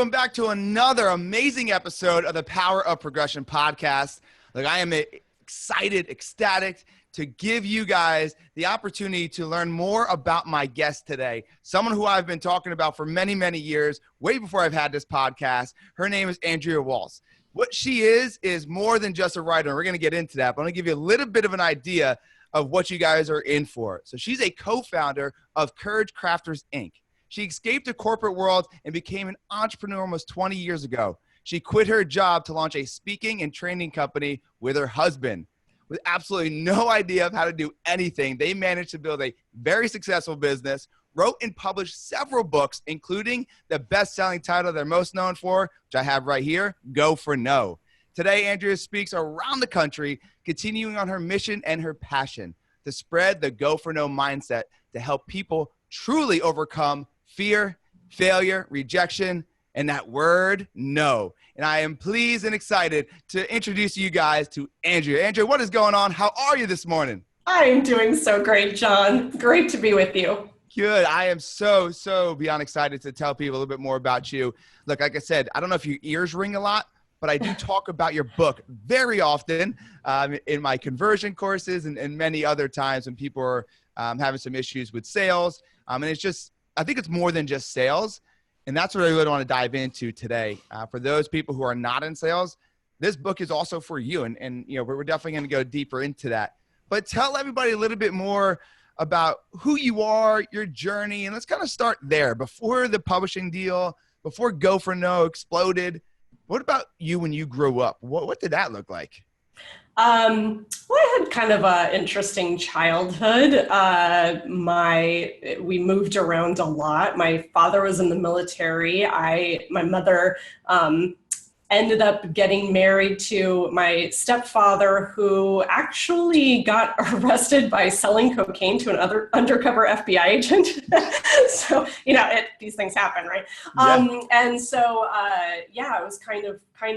welcome back to another amazing episode of the Power of Progression podcast. Look, I am excited, ecstatic to give you guys the opportunity to learn more about my guest today, someone who I've been talking about for many, many years, way before I've had this podcast. Her name is Andrea Waltz. What she is more than just a writer, and we're going to get into that, but I'm going to give you a little bit of an idea of what you guys are in for. So she's a co-founder of Courage Crafters, Inc. She escaped the corporate world and became an entrepreneur almost 20 years ago. She quit her job to launch a speaking and training company with her husband. With absolutely no idea of how to do anything, they managed to build a very successful business, wrote and published several books, including the best-selling title they're most known for, which I have right here, Go For No. Today, Andrea speaks around the country, continuing on her mission and her passion to spread the Go For No mindset to help people truly overcome fear, failure, rejection, and that word, no. And I am pleased and excited to introduce you guys to Andrea. Andrea, what is going on? How are you this morning? I'm doing so great, John. Great to be with you. Good. I am so beyond excited to tell people a little bit more about you. Look, like I said, I don't know if your ears ring a lot, but I do talk about your book very often in my conversion courses and many other times when people are having some issues with sales. And it's just, I think it's more than just sales. And that's what I really want to dive into today. For those people who are not in sales, this book is also for you. And you know, we're definitely going to go deeper into that. But tell everybody a little bit more about who you are, your journey, and let's kind of start there. Before the publishing deal, before Go For No exploded, what about you when you grew up? What did that look like? Well, I had kind of an interesting childhood. We moved around a lot. My father was in the military. My mother ended up getting married to my stepfather, who actually got arrested by selling cocaine to an undercover FBI agent. So, you know, these things happen, right? Yeah. And so, it was kind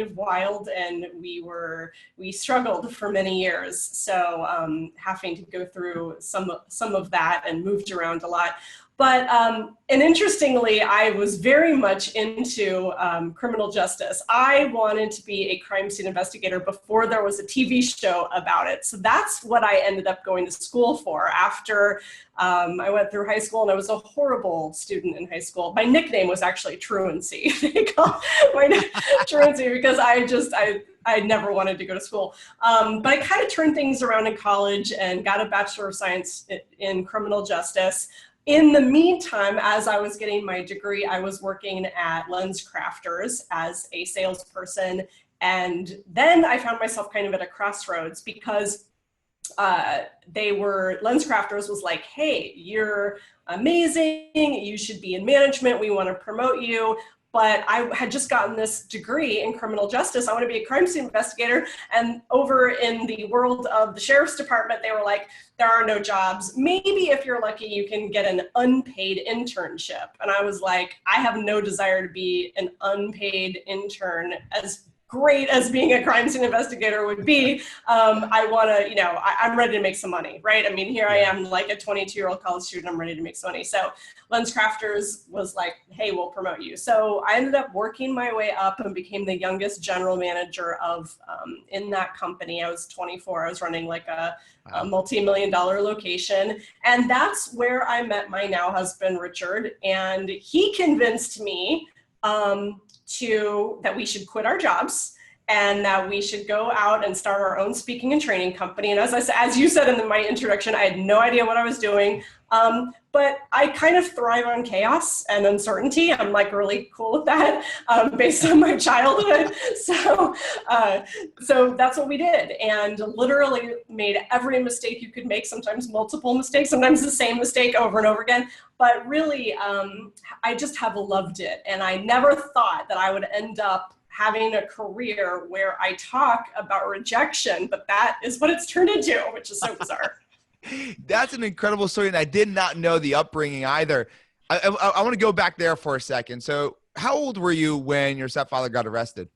of wild, and we struggled for many years. So, having to go through some of that and moved around a lot. But, and interestingly, I was very much into criminal justice. I wanted to be a crime scene investigator before there was a TV show about it. So that's what I ended up going to school for after I went through high school, and I was a horrible student in high school. My nickname was actually Truancy. They called my Truancy because I never wanted to go to school. But I kind of turned things around in college and got a Bachelor of Science in criminal justice. In the meantime, as I was getting my degree, I was working at LensCrafters as a salesperson. And then I found myself kind of at a crossroads because LensCrafters was like, hey, you're amazing. You should be in management. We want to promote you. But I had just gotten this degree in criminal justice. I want to be a crime scene investigator. And over in the world of the sheriff's department, they were like, there are no jobs. Maybe if you're lucky, you can get an unpaid internship. And I was like, I have no desire to be an unpaid intern. As great as being a crime scene investigator would be, I want to, I'm ready to make some money, right? I mean, here I am, like a 22-year-old college student, I'm ready to make some money. So LensCrafters was like, hey, we'll promote you. So I ended up working my way up and became the youngest general manager in that company. I was 24. I was running like a multi-million-dollar location. And that's where I met my now husband, Richard. And he convinced me that we should quit our jobs and that we should go out and start our own speaking and training company. And as you said in my introduction, I had no idea what I was doing. But I kind of thrive on chaos and uncertainty. I'm like really cool with that based on my childhood. So that's what we did, and literally made every mistake you could make, sometimes multiple mistakes, sometimes the same mistake over and over again. But really, I just have loved it. And I never thought that I would end up having a career where I talk about rejection, but that is what it's turned into, which is so bizarre. That's an incredible story, and I did not know the upbringing either. I want to go back there for a second. So how old were you when your stepfather got arrested?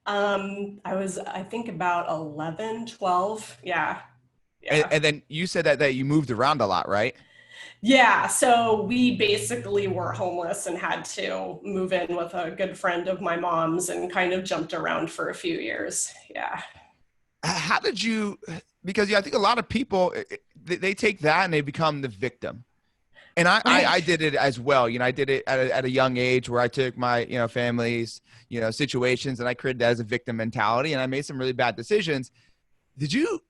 I was, I think, about 11, 12. Yeah. And then you said that you moved around a lot, right? Yeah, so we basically were homeless and had to move in with a good friend of my mom's and kind of jumped around for a few years. Yeah. How did you, because I think a lot of people, they take that and they become the victim. And I Right. did it as well. I did it at a young age where I took my, family's, situations, and I created that as a victim mentality, and I made some really bad decisions. Did you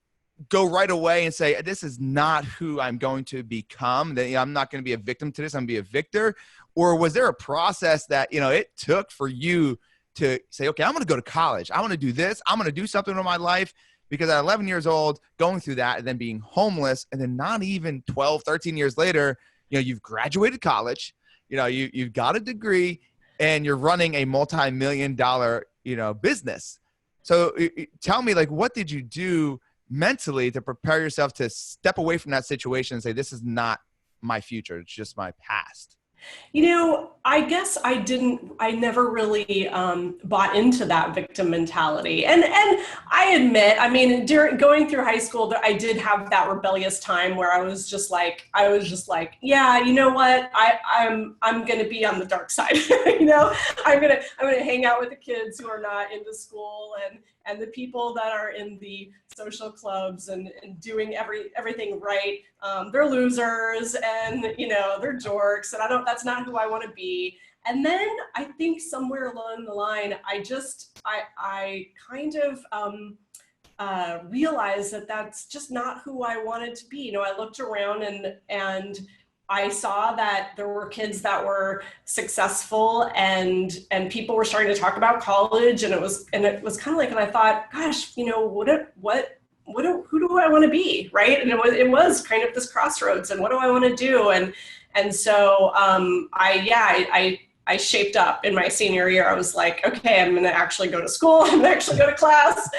go right away and say, this is not who I'm going to become, that I'm not going to be a victim to this, I'm going to be a victor? Or was there a process that, it took for you to say, okay, I'm going to go to college. I want to do this. I'm going to do something with my life? Because at 11 years old, going through that and then being homeless, and then not even 12, 13 years later, you've graduated college, you've got a degree, and you're running a multi-million-dollar, business. So tell me, like, what did you do mentally to prepare yourself to step away from that situation and say, this is not my future, it's just my past? I guess I never really bought into that victim mentality. And I admit, I mean, during going through high school, I did have that rebellious time where I was just like, yeah, you know what? I'm going to be on the dark side. I'm going to hang out with the kids who are not into school and the people that are in the social clubs and doing everything right. They're losers and, they're jorks, and that's not who I want to be. And then I think somewhere along the line, I kind of realized that that's just not who I wanted to be. I looked around and I saw that there were kids that were successful and people were starting to talk about college, and it was kind of like, and I thought, gosh, who do I want to be, right? And it was kind of this crossroads, and what do I want to do? And so I shaped up in my senior year. I was like, okay, I'm going to actually go to school. I'm going to actually go to class.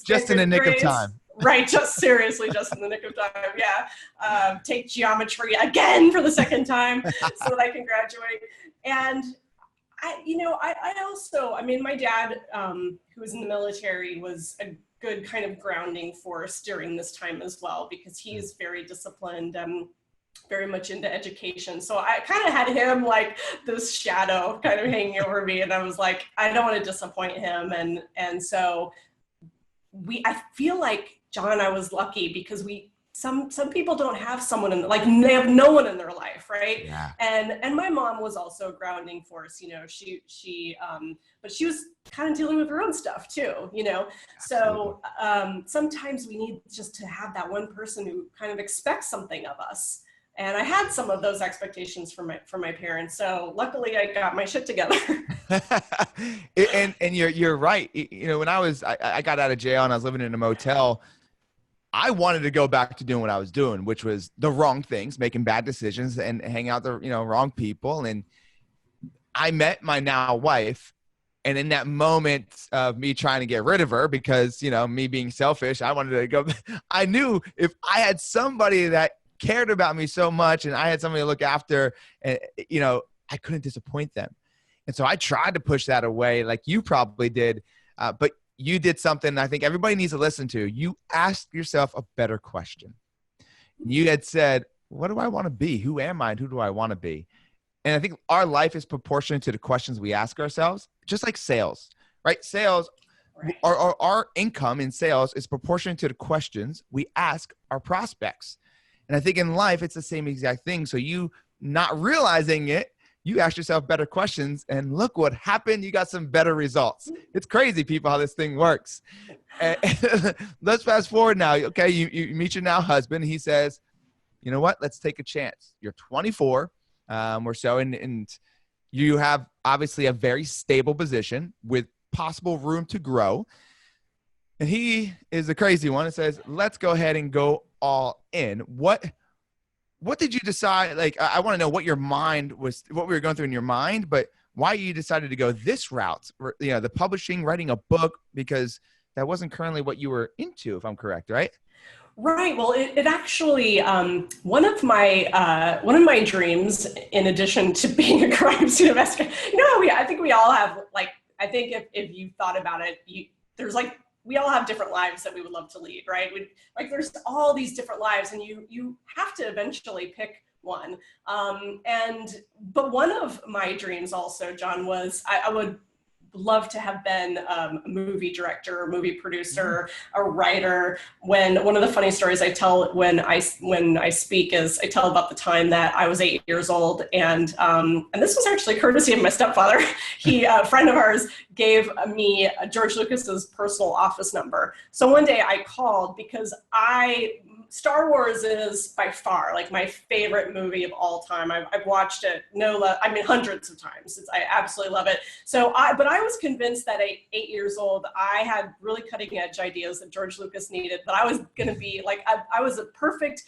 Just in the nick of time. Right, just seriously, just in the nick of time, yeah. Take geometry again for the second time so that I can graduate. And I also, my dad, who was in the military, was a good kind of grounding force during this time as well, because he's very disciplined, very much into education. So I kind of had him like this shadow kind of hanging over me, and I was like, I don't want to disappoint him. And so I feel like, John, I was lucky because some people don't have someone they have no one in their life, right? Yeah. And my mom was also a grounding force, but she was kind of dealing with her own stuff too, So sometimes we need just to have that one person who kind of expects something of us. And I had some of those expectations from my parents. So luckily I got my shit together. and you're right. When I got out of jail and I was living in a motel, I wanted to go back to doing what I was doing, which was the wrong things, making bad decisions and hanging out the wrong people. And I met my now wife. And in that moment of me trying to get rid of her because, me being selfish, I wanted to go. I knew if I had somebody that cared about me so much and I had somebody to look after, and I couldn't disappoint them. And so I tried to push that away like you probably did. But you did something I think everybody needs to listen to. You asked yourself a better question. You had said, what do I want to be? Who am I? And who do I want to be? And I think our life is proportionate to the questions we ask ourselves, just like sales, right? Sales, right. Our income in sales is proportionate to the questions we ask our prospects. And I think in life, it's the same exact thing. So you not realizing it, you ask yourself better questions, and look what happened. You got some better results. It's crazy, people, how this thing works. And let's fast forward now. Okay, you meet your now husband. He says, you know what? Let's take a chance. You're 24 or so, and you have obviously a very stable position with possible room to grow. And he is the crazy one and says, let's go ahead and go all in. What did you decide? Like, I want to know what your mind was, what we were going through in your mind, but why you decided to go this route, the publishing, writing a book, because that wasn't currently what you were into, if I'm correct, right? Right. Well, it actually, one of my dreams, in addition to being a crime scene investigator, I think we all have, like, I think if you thought about it, there's like we all have different lives that we would love to lead, right? Like there's all these different lives, and you have to eventually pick one. But one of my dreams also, John, was I would love to have been a movie director, a movie producer, a writer. When one of the funny stories I tell when I speak is I tell about the time that I was 8 years old, and this was actually courtesy of my stepfather. He, a friend of ours, gave me George Lucas's personal office number. So one day I called because Star Wars is by far like my favorite movie of all time. I've watched it hundreds of times. I absolutely love it. But I was convinced that at 8 years old, I had really cutting edge ideas that George Lucas needed, that I was going to be like, I was a perfect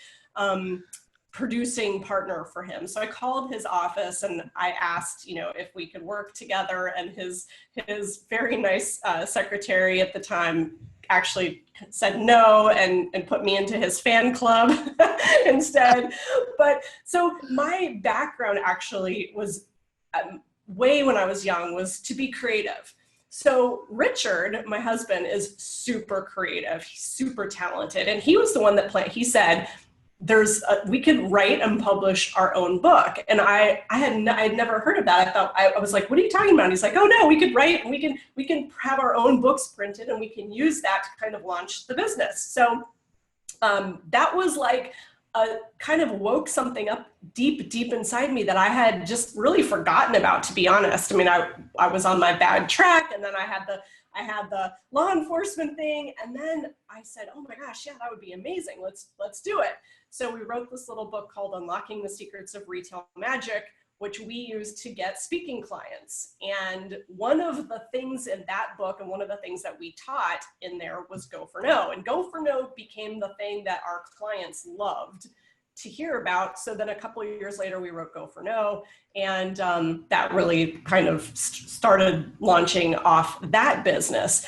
producing partner for him. So I called his office and I asked, if we could work together, and his very nice secretary at the time actually said no and put me into his fan club instead. But so my background actually was way when I was young was to be creative. So Richard, my husband, is super creative. He's super talented. And he was the one that he said, we could write and publish our own book. And I had never heard of that. I was like, what are you talking about? And he's like, oh no, we could write and we can have our own books printed and we can use that to kind of launch the business. So that was like kind of woke something up deep inside me that I had just really forgotten about, to be honest. I mean, I was on my bad track, and then I had the law enforcement thing, and then I said, oh my gosh, yeah, that would be amazing. Let's do it. So we wrote this little book called Unlocking the Secrets of Retail Magic, which we used to get speaking clients. And one of the things in that book, and one of the things that we taught in there, was Go For No. And Go For No became the thing that our clients loved to hear about. So then a couple of years later, we wrote Go For No. And that really kind of started launching off that business.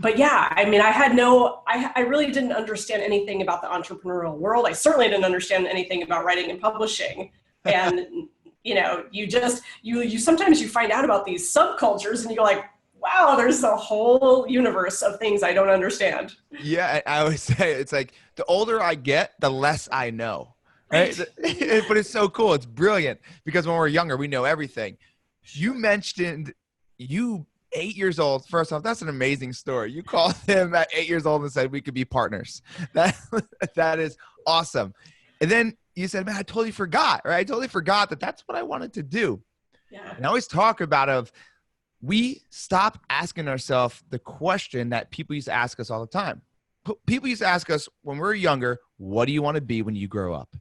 But yeah, I mean, I really didn't understand anything about the entrepreneurial world. I certainly didn't understand anything about writing and publishing. And, you sometimes you find out about these subcultures and you go like, wow, there's a whole universe of things I don't understand. Yeah, I always say it's like the older I get, the less I know. Right? But it's so cool. It's brilliant because when we're younger, we know everything. You mentioned 8 years old. First off, that's an amazing story. You called him at 8 years old and said we could be partners. That is awesome. And then you said, man, I totally forgot, right? I totally forgot that that's what I wanted to do. Yeah. And I always talk about we stop asking ourselves the question that people used to ask us all the time. People used to ask us when we were younger, what do you want to be when you grow up?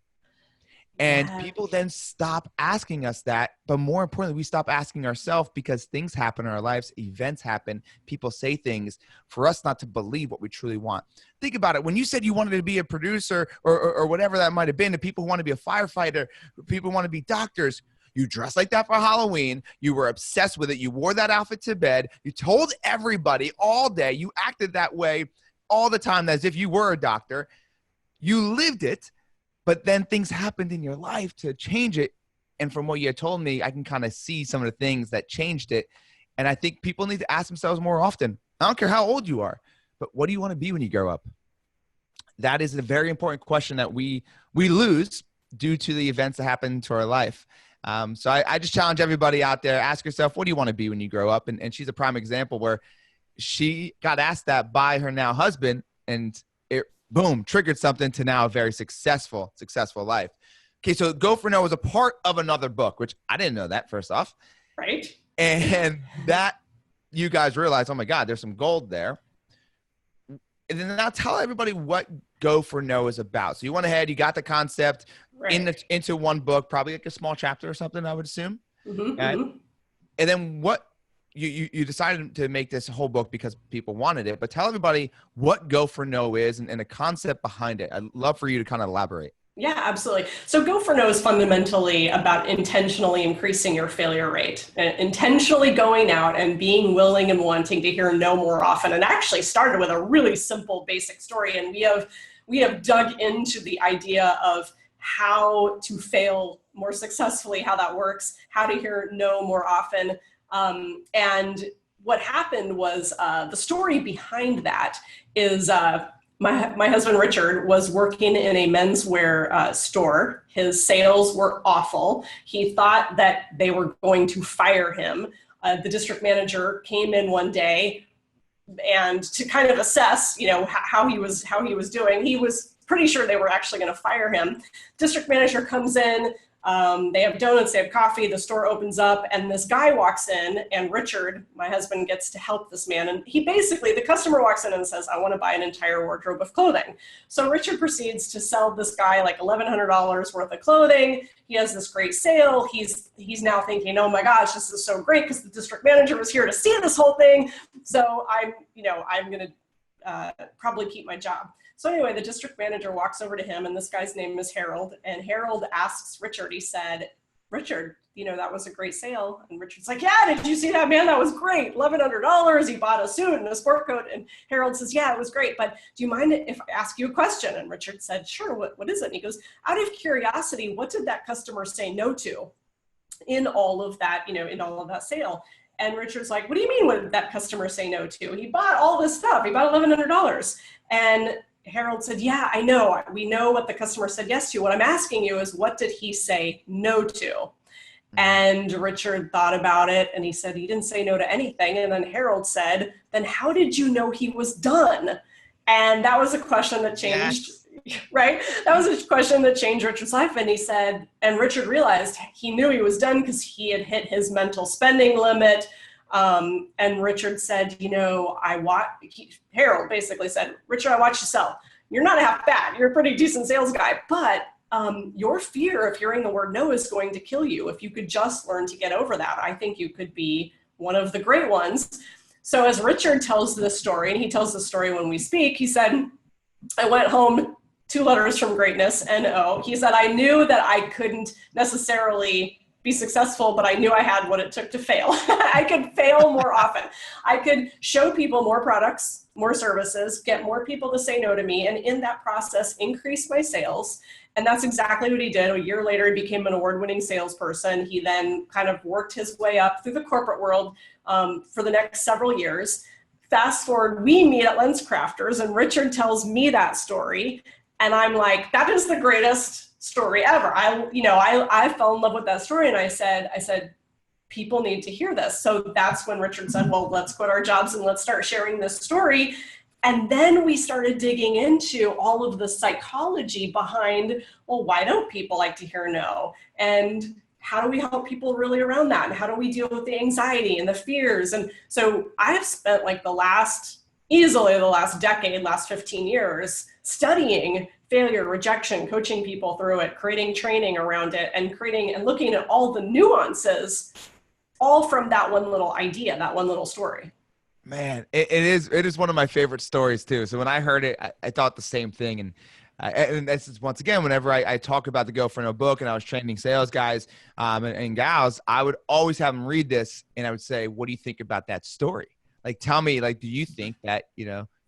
And people then stop asking us that. But more importantly, we stop asking ourselves because things happen in our lives, events happen, people say things for us not to believe what we truly want. Think about it. When you said you wanted to be a producer or whatever that might have been, the people who want to be a firefighter, people who want to be doctors, you dressed like that for Halloween. You were obsessed with it. You wore that outfit to bed. You told everybody all day. You acted that way all the time as if you were a doctor. You lived it. But then things happened in your life to change it. And from what you had told me, I can kind of see some of the things that changed it. And I think people need to ask themselves more often. I don't care how old you are, but what do you want to be when you grow up? That is a very important question that we lose due to the events that happen to our life. So I just challenge everybody out there, ask yourself, what do you want to be when you grow up? And she's a prime example where she got asked that by her now husband, and it boom, triggered something to now a very successful life. Okay, so Go For No was a part of another book, which I didn't know that, first off. Right. And that you guys realize, oh my God, there's some gold there. And then now tell everybody what Go For No is about. So you went ahead, you got the concept into one book, probably like a small chapter or something, I would assume. Mm-hmm, and then what you decided to make this whole book because people wanted it, but tell everybody what Go For No is and the concept behind it. I'd love for you to kind of elaborate. Yeah, absolutely. So Go For No is fundamentally about intentionally increasing your failure rate, intentionally going out and being willing and wanting to hear no more often. And actually started with a really simple, basic story. And we have dug into the idea of how to fail more successfully, how that works, how to hear no more often. And what happened was the story behind that is my husband Richard was working in a menswear store. His sales were awful. He thought that they were going to fire him. The district manager came in one day and to kind of assess, how he was doing. He was pretty sure they were actually going to fire him. District manager comes in. They have donuts, they have coffee, the store opens up, and this guy walks in, and Richard, my husband, gets to help this man. And the customer walks in and says, I want to buy an entire wardrobe of clothing. So Richard proceeds to sell this guy like $1,100 worth of clothing. He has this great sale. He's now thinking, oh my gosh, this is so great because the district manager was here to see this whole thing. So I'm going to probably keep my job. So anyway, the district manager walks over to him, and this guy's name is Harold. And Harold asks Richard, he said, Richard, that was a great sale. And Richard's like, yeah, did you see that, man? That was great. $1,100. He bought a suit and a sport coat. And Harold says, yeah, it was great. But do you mind if I ask you a question? And Richard said, sure, what is it? And he goes, out of curiosity, what did that customer say no to in all of that, in all of that sale? And Richard's like, what do you mean, what did that customer say no to? He bought all this stuff. He bought $1,100. And Harold said, yeah, I know. We know what the customer said yes to. What I'm asking you is, what did he say no to? And Richard thought about it, and he said he didn't say no to anything. And then Harold said, then how did you know he was done? And that was a question that changed, right? That was a question that changed Richard's life. And he said, and Richard realized he knew he was done because he had hit his mental spending limit. And Richard said, Harold basically said, Richard, I watched you sell. You're not half bad. You're a pretty decent sales guy, but your fear of hearing the word no is going to kill you. If you could just learn to get over that, I think you could be one of the great ones. So as Richard tells this story, and he tells the story when we speak, he said, I went home 2 letters from greatness, N-O. He said, I knew that I couldn't necessarily be successful, but I knew I had what it took to fail. I could fail more often. I could show people more products, more services, get more people to say no to me, and in that process, increase my sales. And that's exactly what he did. A year later, he became an award-winning salesperson. He then kind of worked his way up through the corporate world for the next several years. Fast forward, we meet at LensCrafters, and Richard tells me that story. And I'm like, that is the greatest story ever. I fell in love with that story, and I said, people need to hear this. So that's when Richard said, well, let's quit our jobs and let's start sharing this story. And then we started digging into all of the psychology behind, well, why don't people like to hear no? And how do we help people really around that? And how do we deal with the anxiety and the fears? And so I've spent like easily the last decade, last 15 years studying failure, rejection, coaching people through it, creating training around it, and looking at all the nuances, all from that one little idea, that one little story. Man, it is one of my favorite stories too. So when I heard it, I thought the same thing. And this is, once again, whenever I talk about the Go For No book and I was training sales guys and gals, I would always have them read this, and I would say, what do you think about that story? Like, tell me, like, do you think that,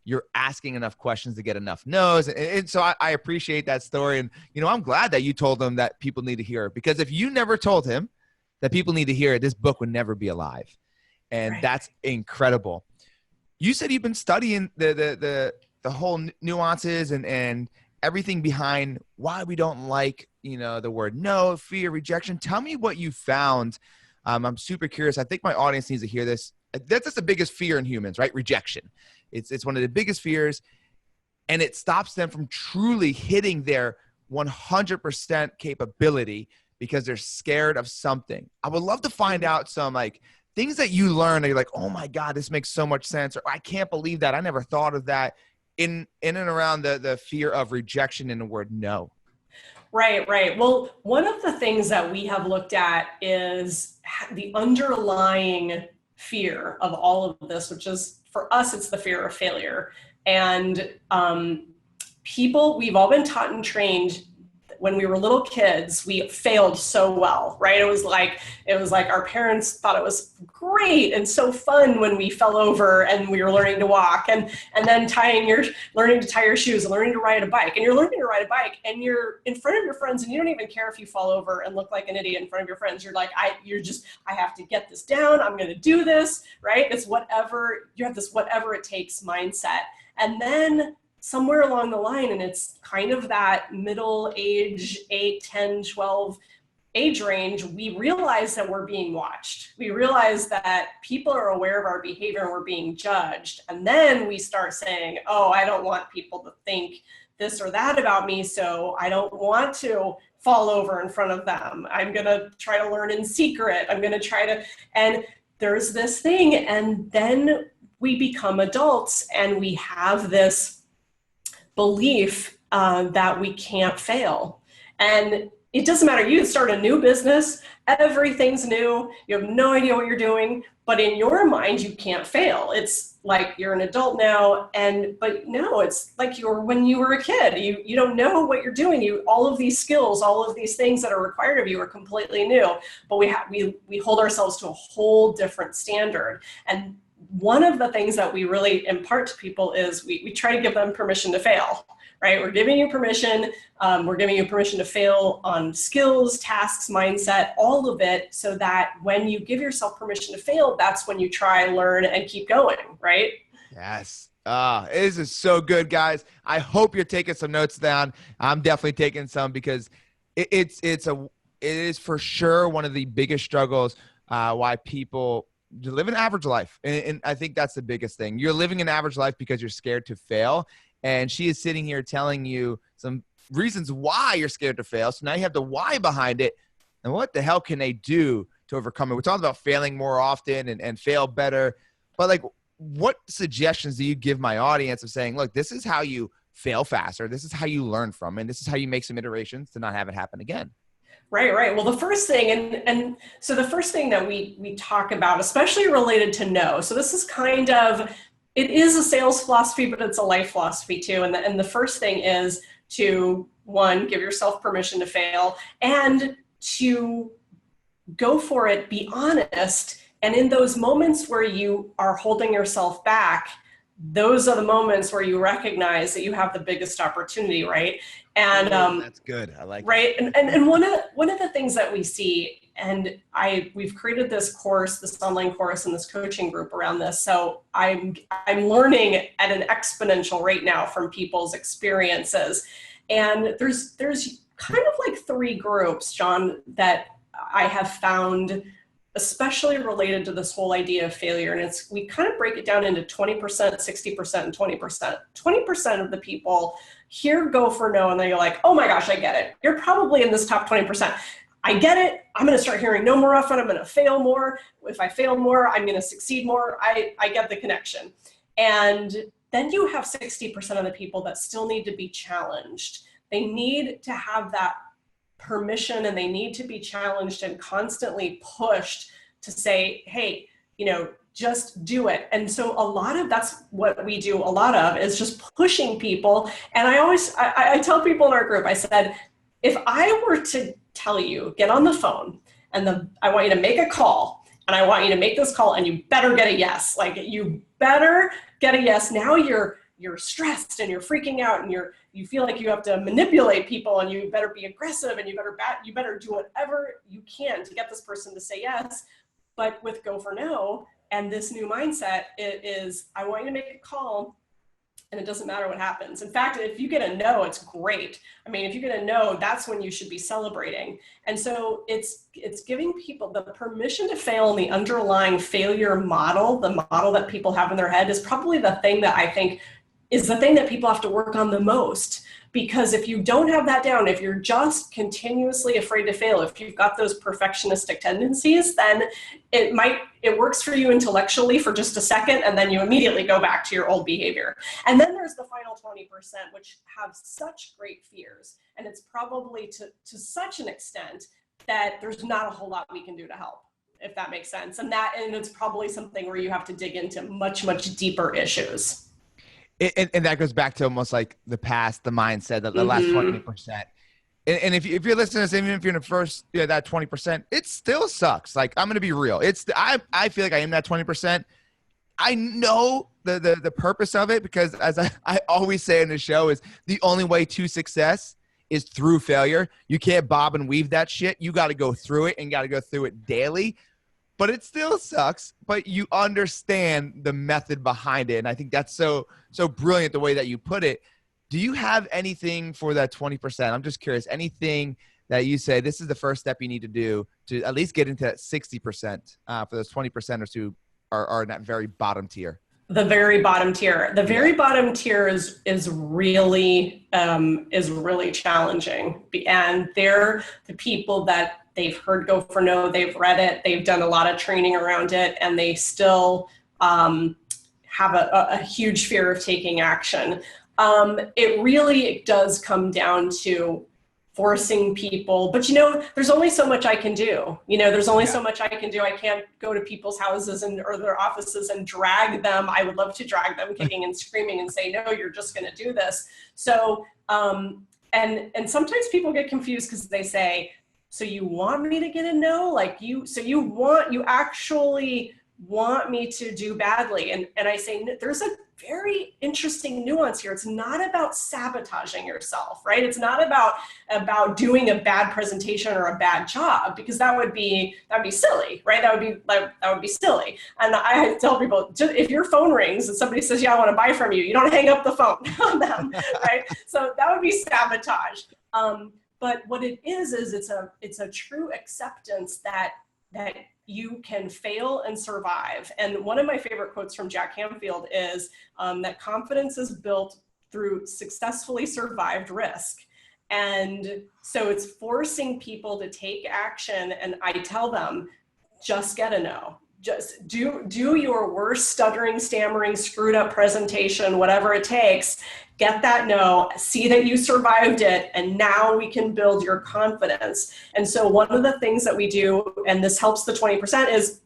you're asking enough questions to get enough no's? And so I appreciate that story. And, I'm glad that you told them that people need to hear it, because if you never told him that people need to hear it, this book would never be alive. And right. That's incredible. You said you've been studying the whole nuances and everything behind why we don't like, the word no, fear, rejection. Tell me what you found. I'm super curious. I think my audience needs to hear this. That's the biggest fear in humans, right? Rejection. It's one of the biggest fears, and it stops them from truly hitting their 100% capability because they're scared of something. I would love to find out some things that you learn that you're like, oh my God, this makes so much sense. Or I can't believe that. I never thought of that in and around the fear of rejection in the word no. Right. Well, one of the things that we have looked at is the underlying fear of all of this, which is, for us, it's the fear of failure. And we've all been taught and trained when we were little kids, we failed so well, right? It was like our parents thought it was great and so fun when we fell over and we were learning to walk, and then learning to tie your shoes and learning to ride a bike. And you're learning to ride a bike and you're in front of your friends and you don't even care if you fall over and look like an idiot in front of your friends. You're like, I have to get this down. I'm going to do this, right? It's whatever, you have this whatever it takes mindset. And then somewhere along the line, and it's kind of that middle age, 8, 10, 12 age range, we realize that we're being watched. We realize that people are aware of our behavior and we're being judged. And then we start saying, oh, I don't want people to think this or that about me, so I don't want to fall over in front of them. I'm going to try to learn in secret. I'm going to try to, and there's this thing. And then we become adults and we have this belief that we can't fail. And it doesn't matter. You start a new business, everything's new. You have no idea what you're doing, but in your mind, you can't fail. It's like you're an adult now, but no, it's like you were when you were a kid. You don't know what you're doing. All of these skills, all of these things that are required of you are completely new. But we hold ourselves to a whole different standard. And one of the things that we really impart to people is we try to give them permission to fail. Right? We're giving you permission. We're giving you permission to fail on skills, tasks, mindset, all of it, so that when you give yourself permission to fail, that's when you try, learn, and keep going, right? Yes. This is so good, guys. I hope you're taking some notes down. I'm definitely taking some because it is for sure one of the biggest struggles why people live an average life. And I think that's the biggest thing. You're living an average life because you're scared to fail. And she is sitting here telling you some reasons why you're scared to fail. So now you have the why behind it. And what the hell can they do to overcome it? We're talking about failing more often and fail better. But like, what suggestions do you give my audience of saying, look, this is how you fail faster. This is how you learn from it. And this is how you make some iterations to not have it happen again. Right. Well, the first thing, and so the first thing that we talk about, especially related to no. So this is kind of, it is a sales philosophy, but it's a life philosophy too. And the first thing is to, one, give yourself permission to fail and to go for it, be honest. And in those moments where you are holding yourself back, those are the moments where you recognize that you have the biggest opportunity, right? And that's good. I like right. That. And one of the things that we see, and we've created this online course and this coaching group around this. So I'm learning at an exponential rate now from people's experiences. And there's kind of like 3 groups, John, that I have found especially related to this whole idea of failure. And we kind of break it down into 20%, 60%, and 20%. 20% of the people hear go for no, and they're like, oh my gosh, I get it. You're probably in this top 20%. I get it. I'm going to start hearing no more often. I'm going to fail more. If I fail more, I'm going to succeed more. I get the connection. And then you have 60% of the people that still need to be challenged. They need to have that permission, and they need to be challenged and constantly pushed to say, hey, just do it. And so that's what we do a lot of, is just pushing people. And I tell people in our group, I said, if I were to tell you, get on the phone and I want you to make a call, and I want you to make this call, and you better get a yes. Like, you better get a yes. Now you're stressed and you're freaking out and you feel like you have to manipulate people, and you better be aggressive, and you better do whatever you can to get this person to say yes. But with go for no and this new mindset, it is, I want you to make a call, and it doesn't matter what happens. In fact, if you get a no, it's great. I mean, if you get a no, that's when you should be celebrating. And so it's giving people the permission to fail, and the underlying failure model, the model that people have in their head, is probably the thing that I think is the thing that people have to work on the most. Because if you don't have that down, if you're just continuously afraid to fail, if you've got those perfectionistic tendencies, then it works for you intellectually for just a second, and then you immediately go back to your old behavior. And then there's the final 20%, which have such great fears. And it's probably to such an extent that there's not a whole lot we can do to help, if that makes sense. And it's probably something where you have to dig into much, much deeper issues. And that goes back to almost like the past, the mindset, the last 20%. And if you're listening to this, even if you're in the first, that 20%, it still sucks. Like, I'm going to be real. I feel like I am that 20%. I know the purpose of it, because as I always say in the show, is the only way to success is through failure. You can't bob and weave that shit. You got to go through it, and got to go through it daily. But it still sucks, but you understand the method behind it. And I think that's so brilliant the way that you put it. Do you have anything for that 20%? I'm just curious, anything that you say, this is the first step you need to do to at least get into that 60% for those 20%ers who are in that very bottom tier? The very bottom tier. The very bottom tier is really challenging. And they're the people that they've heard Go For No, they've read it, they've done a lot of training around it, and they still have a huge fear of taking action. It really does come down to forcing people, but there's only so much I can do. There's only so much I can do. I can't go to people's houses or their offices and drag them. I would love to drag them kicking and screaming and say, no, you're just going to do this. So, and sometimes people get confused because they say, so you want me to get a no? You actually want me to do badly. And I say, there's a very interesting nuance here. It's not about sabotaging yourself, right? It's not about doing a bad presentation or a bad job, because that would be silly, right? That would be silly. And I tell people, if your phone rings and somebody says, yeah, I want to buy from you, you don't hang up the phone on them, right? So that would be sabotage. But what it is it's a true acceptance that you can fail and survive. And one of my favorite quotes from Jack Canfield is that confidence is built through successfully survived risk. And so it's forcing people to take action. And I tell them, just get a no. Just do your worst stuttering, stammering, screwed up presentation, whatever it takes, get that no, see that you survived it, and now we can build your confidence. And so one of the things that we do, and this helps the 20%, is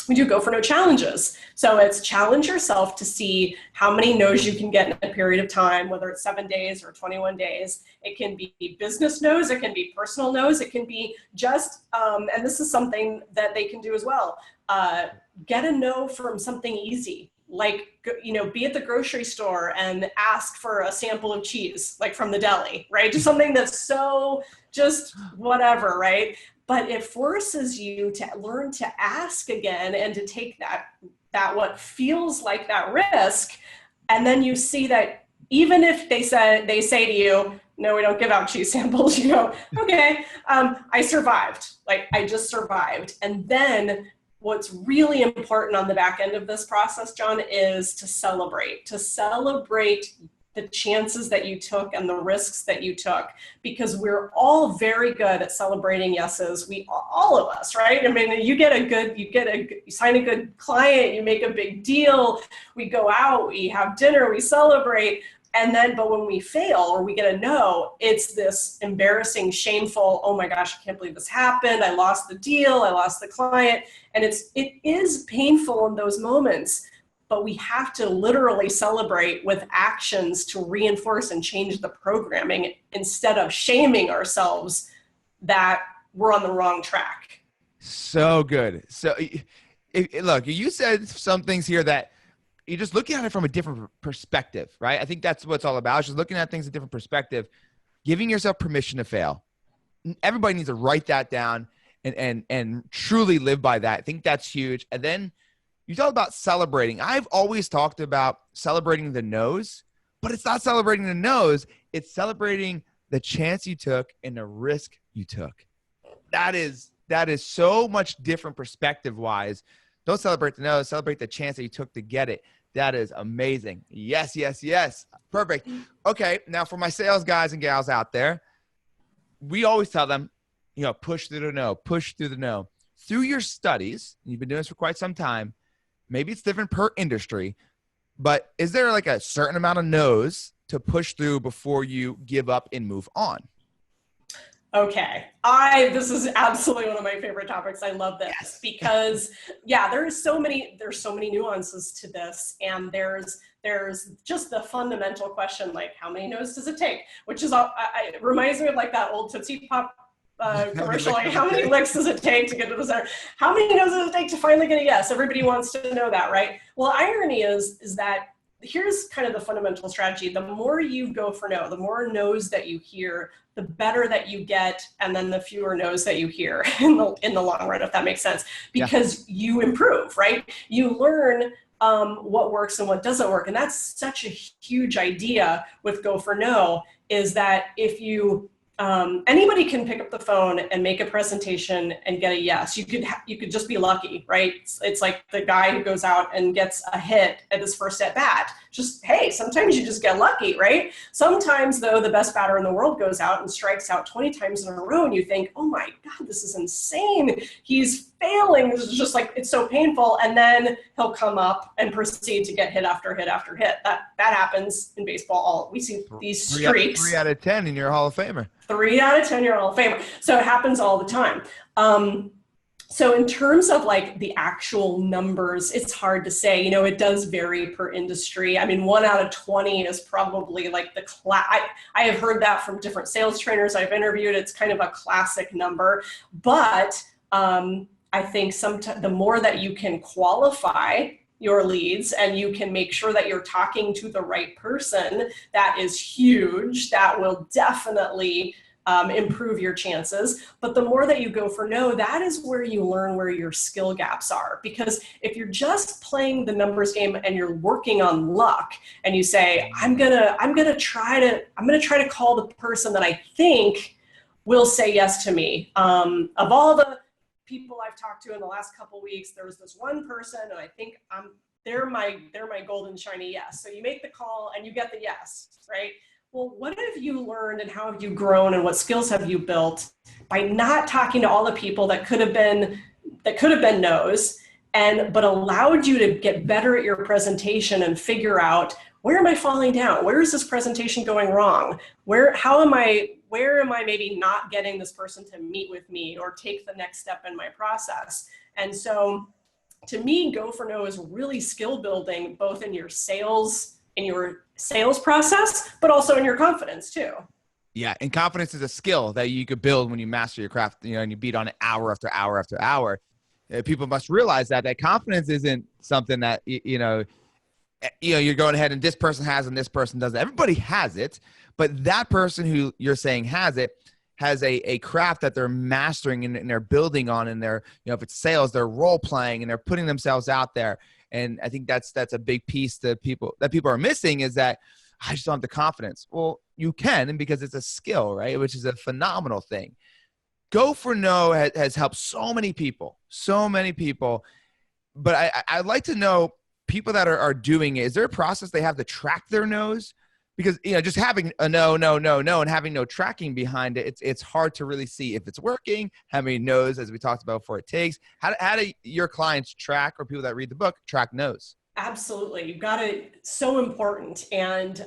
we do Go For No challenges. So it's challenge yourself to see how many no's you can get in a period of time, whether it's 7 days or 21 days. It can be business no's, it can be personal no's, it can be just, and this is something that they can do as well, get a no from something easy. Like, be at the grocery store and ask for a sample of cheese, like from the deli, right? Just something that's so just whatever, right? But it forces you to learn to ask again and to take that what feels like that risk. And then you see that even if they say to you, no, we don't give out cheese samples, you go, okay, I survived. Like, I just survived. And then what's really important on the back end of this process, John, is to celebrate the chances that you took and the risks that you took, because we're all very good at celebrating yeses. All of us, right? I mean, you sign a good client, you make a big deal, we go out, we have dinner, we celebrate. But when we fail or we get a no, it's this embarrassing, shameful, oh my gosh, I can't believe this happened. I lost the deal. I lost the client. And it is painful in those moments, but we have to literally celebrate with actions to reinforce and change the programming instead of shaming ourselves that we're on the wrong track. So good. So look, you said some things here that you just look at it from a different perspective, right? I think that's what it's all about. It's just looking at things a different perspective, giving yourself permission to fail. Everybody needs to write that down and truly live by that. I think that's huge. And then you talk about celebrating. I've always talked about celebrating the no's, but it's not celebrating the no's. It's celebrating the chance you took and the risk you took. That is so much different perspective-wise. Don't celebrate the no, celebrate the chance that you took to get it. That is amazing. Yes, yes, yes. Perfect. Okay, now for my sales guys and gals out there, we always tell them, push through the no, push through the no. Through your studies, you've been doing this for quite some time, maybe it's different per industry, but is there like a certain amount of no's to push through before you give up and move on? Okay. This is absolutely one of my favorite topics. I love this because there's so many nuances to this. And there's just the fundamental question, like how many no's does it take? Which is, it reminds me of like that old Tootsie Pop commercial, like how many licks does it take to get to the center? How many no's does it take to finally get a yes? Everybody wants to know that, right? Well, irony is that here's kind of the fundamental strategy. The more you go for no, the more no's that you hear, the better that you get, and then the fewer no's that you hear in the long run, if that makes sense, because you improve, right? You learn what works and what doesn't work. And that's such a huge idea with Go For No, is that if you, anybody can pick up the phone and make a presentation and get a yes. You could just be lucky, right? It's like the guy who goes out and gets a hit at his first at bat. Just, hey, sometimes you just get lucky, right? Sometimes though, the best batter in the world goes out and strikes out 20 times in a row and you think, oh my God, this is insane. He's failing. This is just like, it's so painful. And then he'll come up and proceed to get hit after hit after hit. That happens in baseball. We see these streaks. 3 out of 10 and you're a Hall of Famer. 3 out of 10, you're a Hall of Famer. So it happens all the time. So in terms of like the actual numbers, it's hard to say. It does vary per industry. I mean, 1 out of 20 is probably like the I have heard that from different sales trainers I've interviewed. It's kind of a classic number. But I think the more that you can qualify your leads and you can make sure that you're talking to the right person, that is huge. That will definitely improve your chances. But the more that you go for no, that is where you learn where your skill gaps are. Because if you're just playing the numbers game and you're working on luck and you say, I'm gonna try to call the person that I think will say yes to me. Of all the people I've talked to in the last couple of weeks, there was this one person and I think they're my golden shiny yes. So you make the call and you get the yes, right? Well, what have you learned and how have you grown and what skills have you built by not talking to all the people that could have been no's but allowed you to get better at your presentation and figure out, where am I falling down? Where is this presentation going wrong? Where am I maybe not getting this person to meet with me or take the next step in my process? And so to me, Go For No is really skill building, both in your sales process, but also in your confidence too. Yeah. And confidence is a skill that you could build when you master your craft, and you beat on it hour after hour after hour. People must realize that confidence isn't something that, you're going ahead and this person has and this person doesn't. Everybody has it, but that person who you're saying has it has a craft that they're mastering and they're building on, and they're, if it's sales, they're role playing and they're putting themselves out there. And I think that's a big piece that people are missing, is that I just don't have the confidence. Well, you can, and because it's a skill, right? Which is a phenomenal thing. Go For No has helped so many people. But I'd like to know, people that are doing it, is there a process they have to track their no's? Because, just having a no, and having no tracking behind it, it's hard to really see if it's working, how many no's, as we talked about before, it takes. How do your clients track, or people that read the book track no's? Absolutely. You've got to, so important. And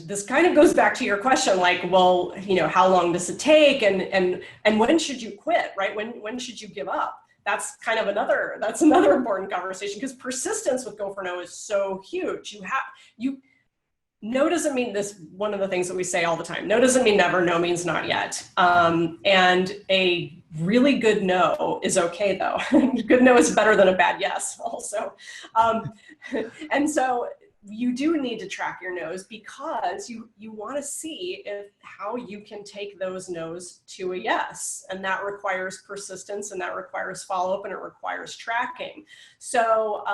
this kind of goes back to your question, like, well, how long does it take? And when should you quit, right? When should you give up? That's another important conversation, because persistence with Go For No is so huge. No doesn't mean this. One of the things that we say all the time, no doesn't mean never, no means not yet. And a really good no is okay though. Good no is better than a bad yes also. And so you do need to track your no's, because you want to see how you can take those no's to a yes. And that requires persistence, and that requires follow-up, and it requires tracking. So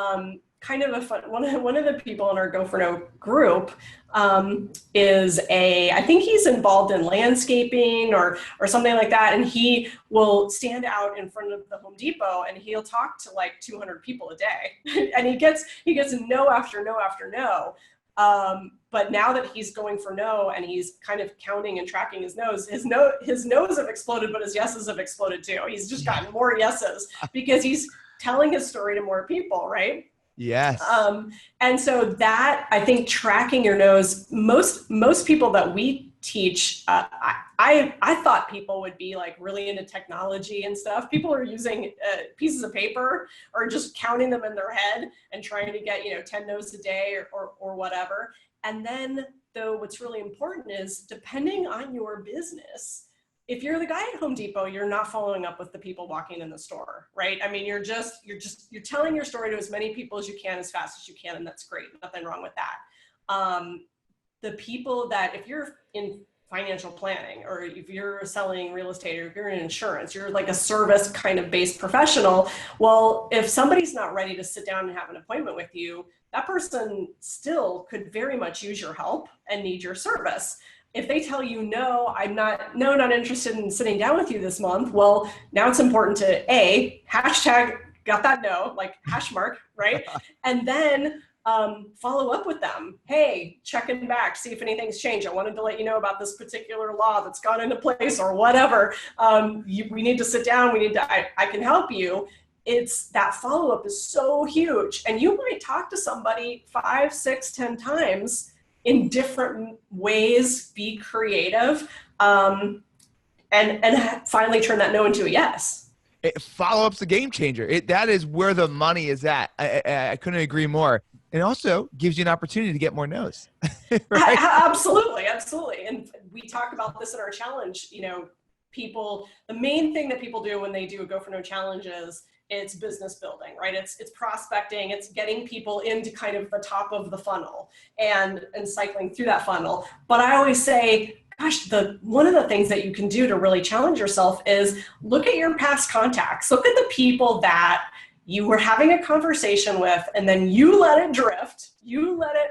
kind of a fun, one of the people in our Go For No group I think he's involved in landscaping or something like that. And he will stand out in front of the Home Depot and he'll talk to like 200 people a day. And he gets no after no after no. But now that he's going for no and he's kind of counting and tracking his no's have exploded, but his yeses have exploded too. He's just gotten more yeses because he's telling his story to more people, right? Yes. And so that, I think, tracking your no's, most people that we teach, I thought people would be like really into technology and stuff. People are using pieces of paper or just counting them in their head and trying to get, 10 no's a day or whatever. And then though, what's really important is depending on your business, if you're the guy at Home Depot, you're not following up with the people walking in the store, right? I mean, you're telling your story to as many people as you can, as fast as you can. And that's great. Nothing wrong with that. The people that, if you're in financial planning, or if you're selling real estate, or if you're in insurance, you're like a service kind of based professional. Well, if somebody's not ready to sit down and have an appointment with you, that person still could very much use your help and need your service. If they tell you, no, not interested in sitting down with you this month, well, now it's important to hashtag got that no, like hash mark, right? And then follow up with them. Hey, checking back, see if anything's changed. I wanted to let you know about this particular law that's gone into place or whatever. We need to sit down. I can help you. It's that follow-up is so huge. And you might talk to somebody 5, 6, 10 times in different ways, be creative, and finally turn that no into a yes. Follow-up's a game changer. That is where the money is at. I couldn't agree more. It also gives you an opportunity to get more no's. Right? Absolutely. And we talk about this in our challenge. The main thing that people do when they do a Go For No challenge is it's business building, right? It's prospecting, it's getting people into kind of the top of the funnel and cycling through that funnel. But I always say, gosh, one of the things that you can do to really challenge yourself is look at your past contacts. Look at the people that you were having a conversation with, and then you let it drift. You let it,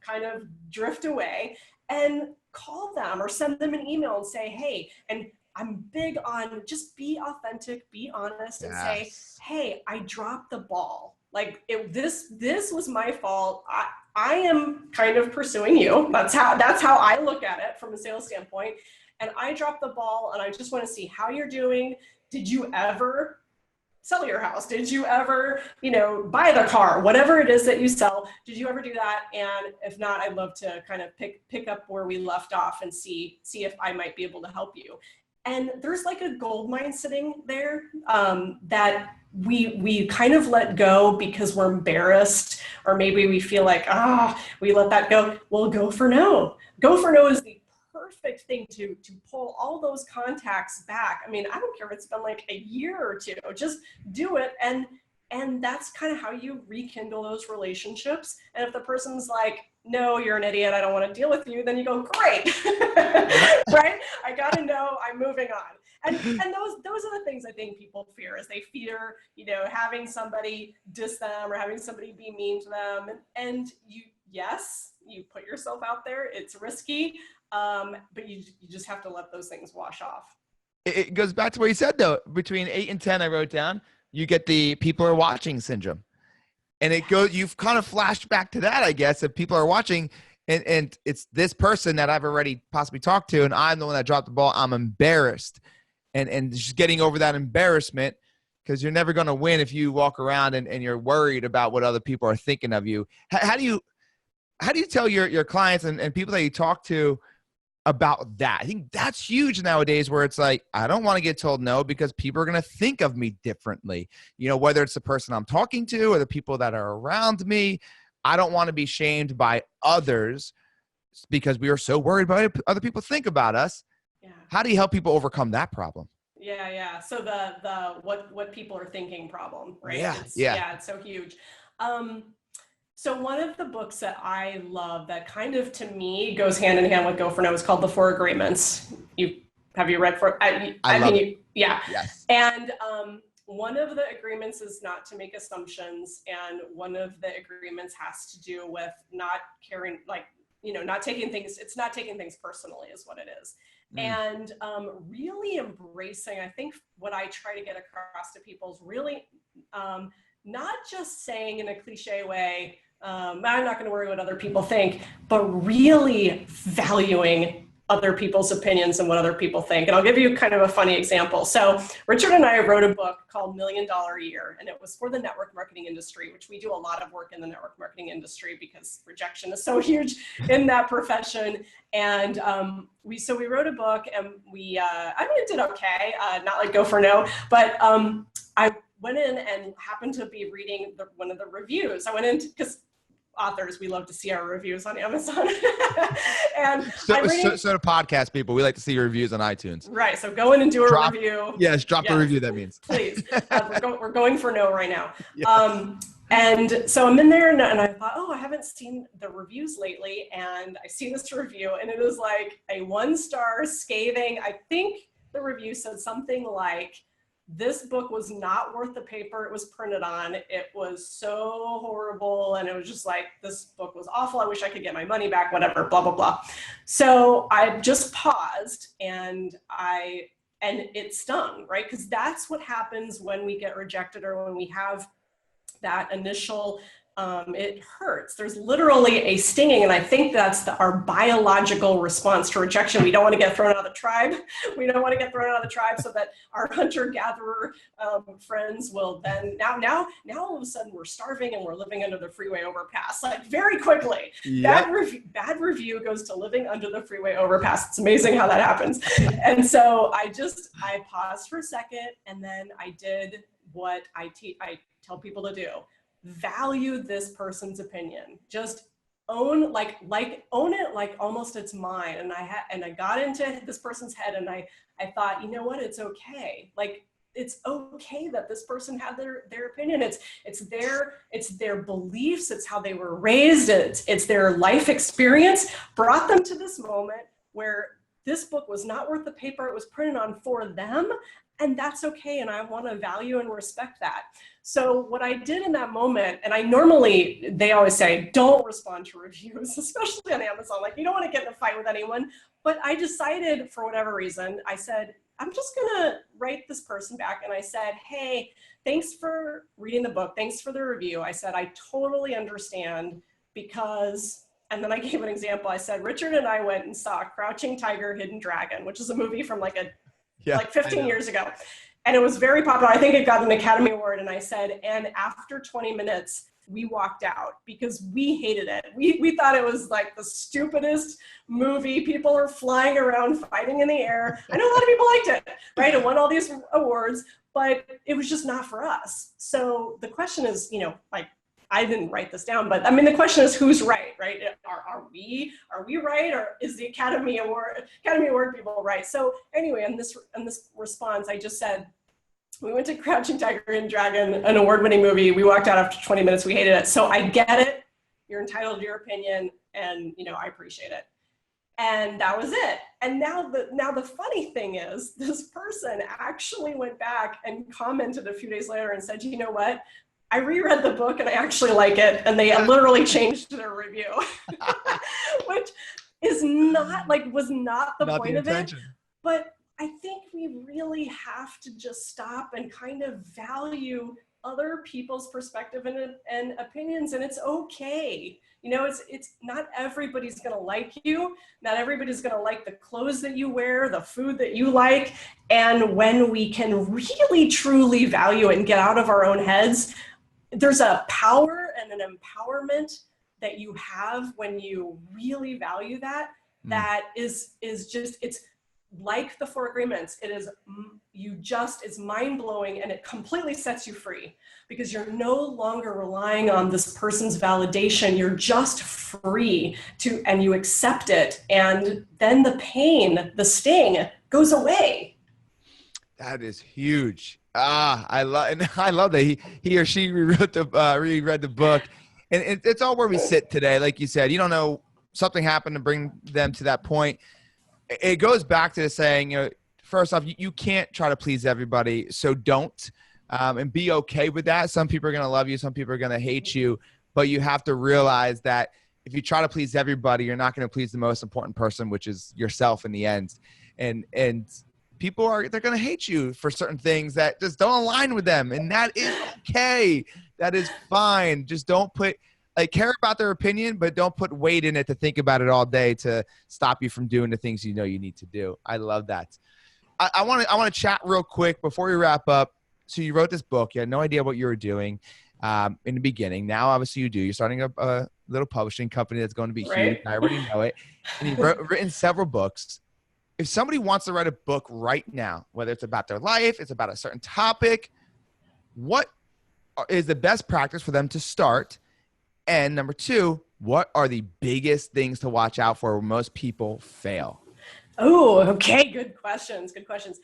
kind of drift away, and call them or send them an email and say, hey, and I'm big on just be authentic, be honest, and say, hey, I dropped the ball. Like this was my fault. I am kind of pursuing you. That's how I look at it from a sales standpoint. And I dropped the ball, and I just want to see how you're doing. Did you ever sell your house? Did you ever, buy the car? Whatever it is that you sell, did you ever do that? And if not, I'd love to kind of pick up where we left off and see if I might be able to help you. And there's like a gold mine sitting there that we kind of let go because we're embarrassed, or maybe we feel like, we let that go. Well, Go For No. Go For No is the perfect thing to pull all those contacts back. I mean, I don't care if it's been like a year or two, just do it. And that's kind of how you rekindle those relationships. And if the person's like, no, you're an idiot, I don't want to deal with you, then you go, great, right? I got to know, I'm moving on. And those are the things I think people fear, is they fear, having somebody diss them or having somebody be mean to them. And you put yourself out there, it's risky, but you just have to let those things wash off. It goes back to what you said, though. Between 8 and 10, I wrote down, you get the people are watching syndrome. And you've kind of flashed back to that, I guess, if people are watching, and it's this person that I've already possibly talked to, and I'm the one that dropped the ball. I'm embarrassed, and just getting over that embarrassment, because you're never going to win if you walk around and you're worried about what other people are thinking of you. How do you tell your clients and people that you talk to about that? I think that's huge nowadays, where it's like, I don't want to get told no because people are going to think of me differently. Whether it's the person I'm talking to or the people that are around me, I don't want to be shamed by others because we are so worried about what other people think about us. Yeah. How do you help people overcome that problem? Yeah. So the what people are thinking problem, right? Yeah. It's so huge. So one of the books that I love that kind of, to me, goes hand in hand with Go For No is called The 4 Agreements. Have you read I love it. Yeah. Yes. And one of the agreements is not to make assumptions. And one of the agreements has to do with not caring, not taking things, it's not taking things personally is what it is. And really embracing, I think what I try to get across to people is really not just saying in a cliche way, I'm not going to worry what other people think, but really valuing other people's opinions and what other people think. And I'll give you kind of a funny example. So Richard and I wrote a book called $1 Million a Year, and it was for the network marketing industry, which we do a lot of work in the network marketing industry because rejection is so huge in that profession. And we wrote a book, and it did okay, not like Go For No, but I went in and happened to be reading one of the reviews. I went in because authors, we love to see our reviews on Amazon. And so do podcast people. We like to see your reviews on iTunes. Right. So go in and do a review. Yes, drop a review, that means. Please. We're going for no right now. Yes. And so I'm in there, and I thought, I haven't seen the reviews lately. And I see this review, and it is like a 1-star scathing. I think the review said something like, this book was not worth the paper it was printed on. It was so horrible. And it was just like, this book was awful. I wish I could get my money back, whatever, blah, blah, blah. So I just paused, and it stung, right? Because that's what happens when we get rejected, or when we have that initial, it hurts. There's literally a stinging, and I think that's our biological response to rejection. We don't want to get thrown out of the tribe. We don't want to get thrown out of the tribe, so that our hunter-gatherer friends will then, now all of a sudden we're starving and we're living under the freeway overpass, like very quickly. Yep. Bad review goes to living under the freeway overpass. It's amazing how that happens. And so I paused for a second, and then I did what I tell people to do. Value this person's opinion. Just own it like almost it's mine. And I got into this person's head, and I thought, you know what, it's okay. Like, it's okay that this person had their opinion. It's their beliefs. It's how they were raised. It's their life experience brought them to this moment where this book was not worth the paper it was printed on for them. And that's okay. And I want to value and respect that. So what I did in that moment, and they always say, don't respond to reviews, especially on Amazon. Like, you don't want to get in a fight with anyone. But I decided, for whatever reason, I said, I'm just going to write this person back. And I said, hey, thanks for reading the book. Thanks for the review. I said, I totally understand because, and then I gave an example. I said, Richard and I went and saw Crouching Tiger, Hidden Dragon, which is a movie from like 15 years ago. And it was very popular. I think it got an Academy Award. And I said, and after 20 minutes, we walked out because we hated it. We thought it was like the stupidest movie. People are flying around, fighting in the air. I know a lot of people liked it, right? It won all these awards, but it was just not for us. So the question is, I didn't write this down, but I mean, the question is, who's right? Are we right, or is the Academy Award people right? So anyway, in this response, I just said, we went to Crouching Tiger, Hidden Dragon, an award-winning movie. We walked out after 20 minutes. We hated it. So I get it. You're entitled to your opinion, and I appreciate it. And that was it. And now the funny thing is, this person actually went back and commented a few days later and said, you know what? I reread the book and I actually like it. And they literally changed their review, which is was not the point of it. But I think we really have to just stop and kind of value other people's perspective and opinions. And it's okay. It's not everybody's going to like you. Not everybody's going to like the clothes that you wear, the food that you like. And when we can really, truly value it and get out of our own heads, there's a power and an empowerment that you have when you really value that. That is just, it's like the 4 agreements. It is, it's mind blowing, and it completely sets you free because you're no longer relying on this person's validation. You're just free and you accept it. And then the pain, the sting goes away. That is huge. I love that he or she reread the book, and it's all where we sit today. Like you said, you don't know, something happened to bring them to that point. It goes back to the saying, first off, you can't try to please everybody, so don't, and be okay with that. Some people are going to love you, some people are going to hate you, but you have to realize that if you try to please everybody, you're not going to please the most important person, which is yourself in the end. And people they're going to hate you for certain things that just don't align with them. And that is okay. That is fine. Just don't put like care about their opinion, but don't put weight in it to think about it all day to stop you from doing the things you know you need to do. I love that. I want to chat real quick before we wrap up. So you wrote this book. You had no idea what you were doing in the beginning. Now, obviously, you do. You're starting a little publishing company that's going to be huge. Right. I already know it. And you've written several books. If somebody wants to write a book right now, whether it's about their life, it's about a certain topic, what is the best practice for them to start? And number two, what are the biggest things to watch out for where most people fail? Oh, okay. Good questions. Good questions.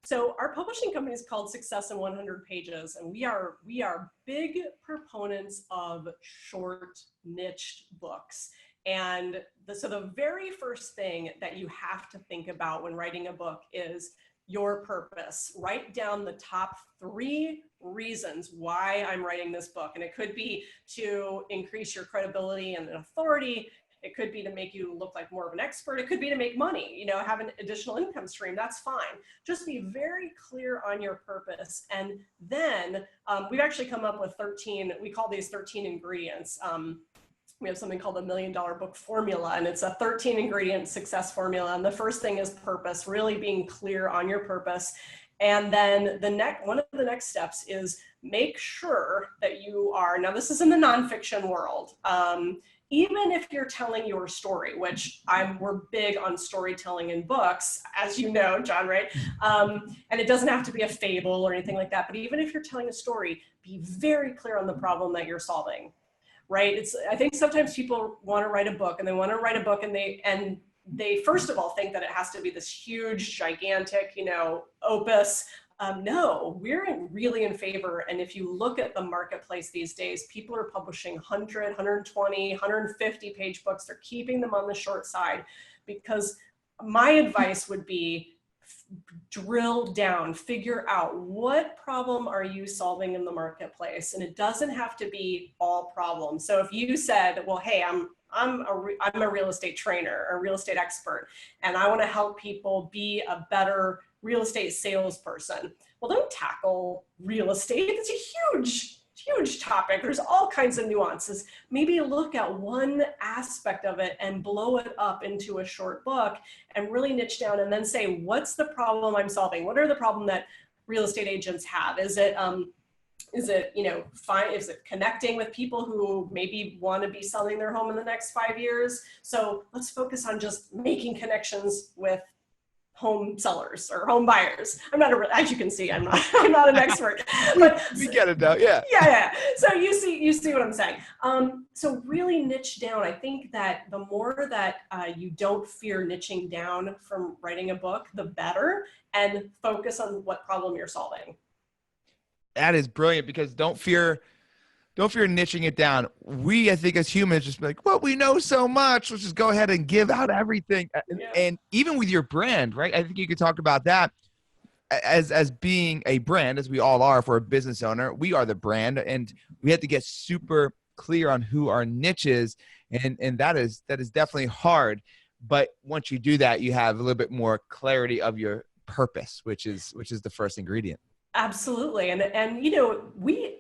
So our publishing company is called Success in 100 Pages, and we are big proponents of short, niched books. And so the very first thing that you have to think about when writing a book is your purpose. Write down the top 3 reasons why I'm writing this book. And it could be to increase your credibility and authority. It could be to make you look like more of an expert. It could be to make money, have an additional income stream. That's fine. Just be very clear on your purpose. And then we've actually come up with 13, we call these 13 ingredients. We have something called the $1 Million Book Formula, and it's a 13 ingredient success formula. And the first thing is purpose, really being clear on your purpose. And then one of the next steps is make sure that you are, now this is in the nonfiction world, even if you're telling your story, which we're big on storytelling in books, as you know, John, right? And it doesn't have to be a fable or anything like that, but even if you're telling a story, be very clear on the problem that you're solving, right? I think sometimes people want to write a book, and they want to write a book, and they first of all think that it has to be this huge, gigantic, opus. No, we're really in favor. And if you look at the marketplace these days, people are publishing 100, 120, 150 page books. They're keeping them on the short side, because my advice would be drill down, figure out what problem are you solving in the marketplace. And it doesn't have to be all problems. So if you said, well, hey, I'm a real estate trainer or real estate expert, and I want to help people be a better real estate salesperson. Well, don't tackle real estate. It's a huge topic. There's all kinds of nuances. Maybe look at one aspect of it and blow it up into a short book and really niche down, and then say, what's the problem I'm solving? What are the problem that real estate agents have? Is it connecting with people who maybe want to be selling their home in the next 5 years? So let's focus on just making connections with home sellers or home buyers. As you can see, I'm not an expert, but we get it though. Yeah. Yeah. So you see what I'm saying. So really niche down. I think that the more that you don't fear niching down from writing a book, the better, and focus on what problem you're solving. That is brilliant, because don't fear niching it down. I think as humans, just be like, well, we know so much, let's just go ahead and give out everything. Yeah. And even with your brand, right? I think you could talk about that as being a brand, as we all are for a business owner. We are the brand, and we have to get super clear on who our niche is. And that is definitely hard. But once you do that, you have a little bit more clarity of your purpose, which is the first ingredient. Absolutely. And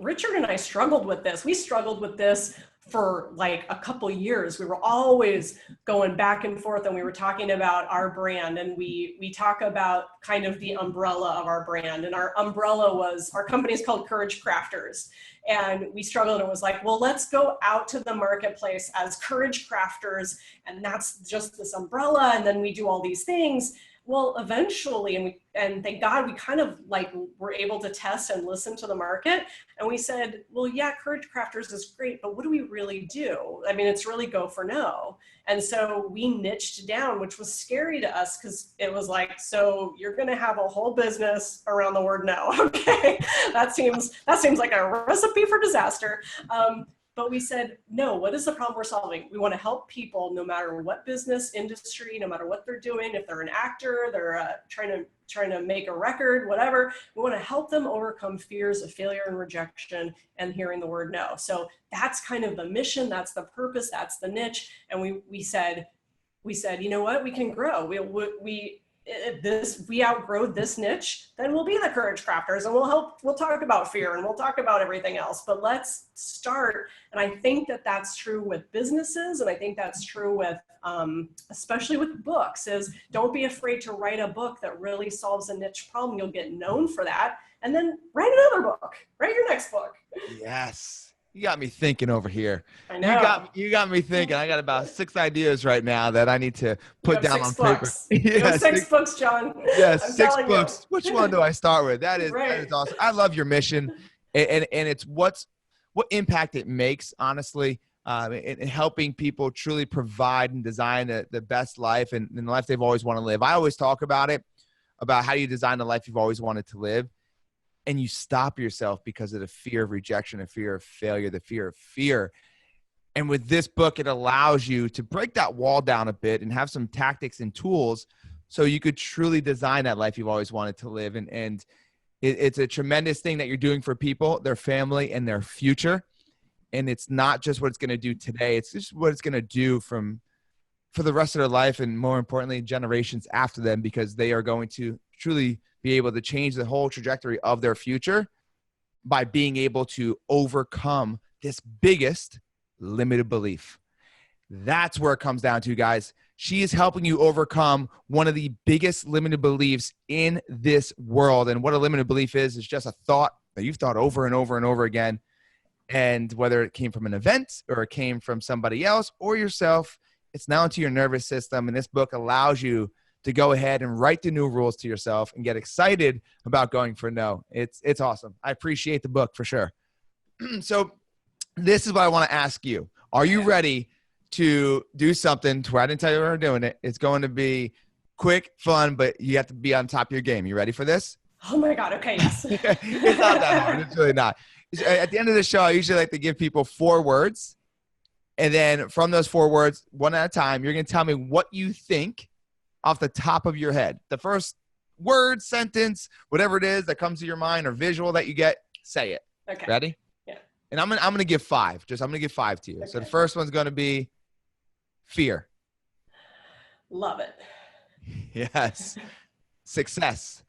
Richard and I struggled with this. We struggled with this for like a couple years. We were always going back and forth, and we were talking about our brand, and we talk about kind of the umbrella of our brand. And our umbrella was, our company is called Courage Crafters. And we struggled, and was like, well, let's go out to the marketplace as Courage Crafters. And that's just this umbrella. And then we do all these things. Well, eventually, and thank God, we kind of like were able to test and listen to the market. And we said, well, yeah, Courage Crafters is great, but what do we really do? I mean, it's really Go For No. And so we niched down, which was scary to us, because it was like, so you're going to have a whole business around the word no. Okay, that seems like a recipe for disaster. But we said, no, what is the problem we're solving? We want to help people, no matter what business, industry, no matter what they're doing. If they're an actor, they're trying to make a record, whatever. We want to help them overcome fears of failure and rejection and hearing the word no. So that's kind of the mission. That's the purpose. That's the niche. And we said, you know what? We can grow. if we outgrow this niche, then we'll be the courage crafters, and we'll talk about fear, and we'll talk about everything else, but let's start. And I think that that's true with businesses. And I think that's true with, especially with books, is don't be afraid to write a book that really solves a niche problem. You'll get known for that. And then write another book, write your next book. Yes. You got me thinking over here. I know. You got me thinking. I got about 6 ideas right now that I need to put down on paper. You have six books, John. Yes, I'm 6 telling books. you. Which one do I start with? That is Right. awesome. I love your mission, and it's what impact it makes, honestly, in helping people truly provide and design the best life and the life they've always wanted to live. I always talk about how you design the life you've always wanted to live. And you stop yourself because of the fear of rejection, the fear of failure, the fear of fear. And with this book, it allows you to break that wall down a bit and have some tactics and tools so you could truly design that life you've always wanted to live. And it's a tremendous thing that you're doing for people, their family, and their future. And it's not just what it's going to do today. It's just what it's going to do for the rest of their life, and more importantly, generations after them, because they are going to truly be able to change the whole trajectory of their future by being able to overcome this biggest limited belief. That's where it comes down to, guys. She is helping you overcome one of the biggest limited beliefs in this world. And what a limited belief is just a thought that you've thought over and over and over again. And whether it came from an event or it came from somebody else or yourself, it's now into your nervous system. And this book allows you to go ahead and write the new rules to yourself and get excited about going for no. It's awesome. I appreciate the book for sure. So this is what I want to ask you. Are you ready to do something to where I didn't tell you we were doing it? It's going to be quick, fun, but you have to be on top of your game. You ready for this? Oh my God. Okay. Yes. It's not that hard. It's really not. At the end of the show, I usually like to give people 4 words. And then from those 4 words, one at a time, you're going to tell me what you think off the top of your head. The first word, sentence, whatever it is that comes to your mind or visual that you get, say it. Okay. Ready? Yeah. And I'm gonna give 5. I'm gonna give 5 to you. Okay. So the first one's gonna be fear. Love it. Yes. Success.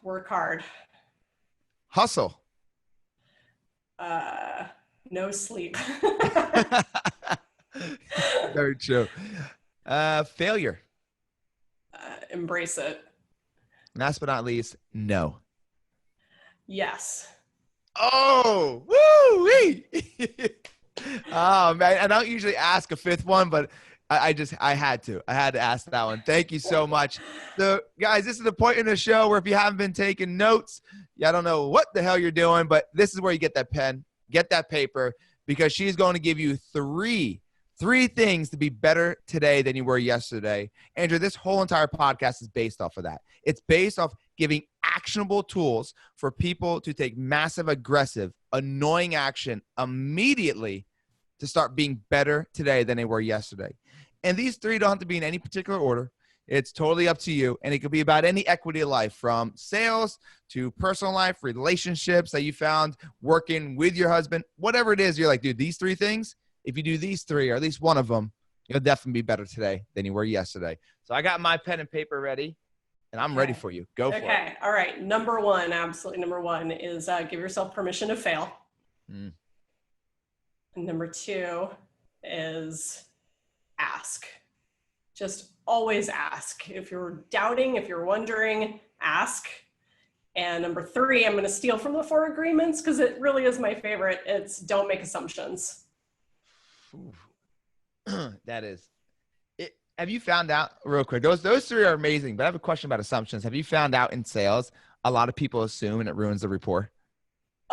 Work hard. Hustle. No sleep. Very true. Failure. Embrace it. Last but not least, no. Yes. Oh, woo-wee. Oh, man. I don't usually ask a 5th one, but I had to ask that one. Thank you so much. So guys, this is the point in the show where if you haven't been taking notes, I don't know what the hell you're doing, but this is where you get that pen, get that paper, because she's going to give you three things to be better today than you were yesterday. Andrea, this whole entire podcast is based off of that. It's based off giving actionable tools for people to take massive, aggressive, annoying action immediately to start being better today than they were yesterday. And these 3 don't have to be in any particular order. It's totally up to you. And it could be about any equity of life, from sales to personal life, relationships that you found working with your husband, whatever it is. You're like, dude, these 3 things, if you do these 3, or at least one of them, you'll definitely be better today than you were yesterday. So I got my pen and paper ready, and I'm ready for you. Go for it. Okay. All right. Number 1, absolutely number 1 is give yourself permission to fail. And number 2 is ask. Just always ask. If you're doubting, if you're wondering, ask. And number 3, I'm going to steal from the 4 agreements because it really is my favorite. It's don't make assumptions. That is it. Have you found out, real quick, those 3 are amazing, but I have a question about assumptions. Have you found out in sales, a lot of people assume and it ruins the rapport?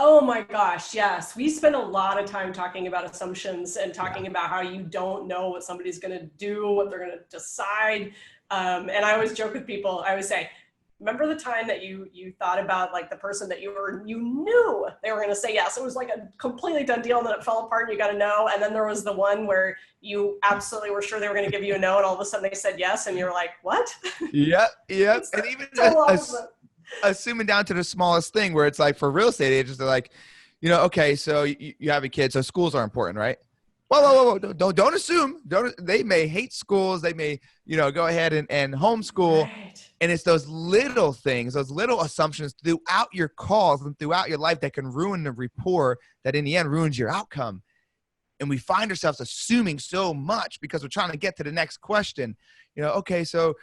Oh my gosh, yes. We spend a lot of time talking about assumptions and talking about how you don't know what somebody's going to do, what they're going to decide. And I always joke with people. I always say, remember the time that you thought about like the person that you knew they were going to say yes. It was like a completely done deal, and then it fell apart and you got a no. And then there was the one where you absolutely were sure they were going to give you a no, and all of a sudden they said yes, and you're like, what? Yep. And even assuming down to the smallest thing, where it's like for real estate agents, they're like, okay, so you have a kid, so schools are important, right? Whoa. Don't assume. They may hate schools. They may, go ahead and homeschool. Right. And it's those little things, those little assumptions throughout your calls and throughout your life that can ruin the rapport that in the end ruins your outcome. And we find ourselves assuming so much because we're trying to get to the next question. Okay, so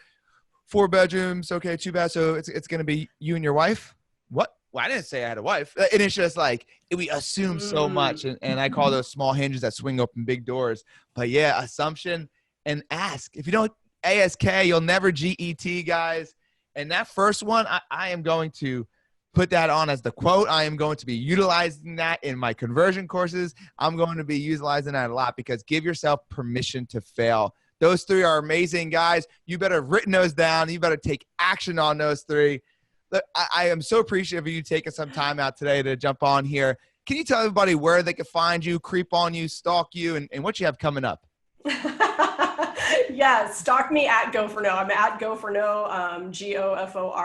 4 bedrooms, okay, 2 baths. So it's going to be you and your wife. What? Well, I didn't say I had a wife. And it's just like, we assume so much. And I call those small hinges that swing open big doors. But yeah, assumption and ask. If you don't ASK, you'll never GET, guys. And that first one, I am going to put that on as the quote. I am going to be utilizing that in my conversion courses. I'm going to be utilizing that a lot because give yourself permission to fail. Those 3 are amazing, guys. You better have written those down. You better take action on those 3. Look, I am so appreciative of you taking some time out today to jump on here. Can you tell everybody where they can find you, creep on you, stalk you, and what you have coming up? Yeah, stalk me at Go For No. I'm at Go For No, GoForno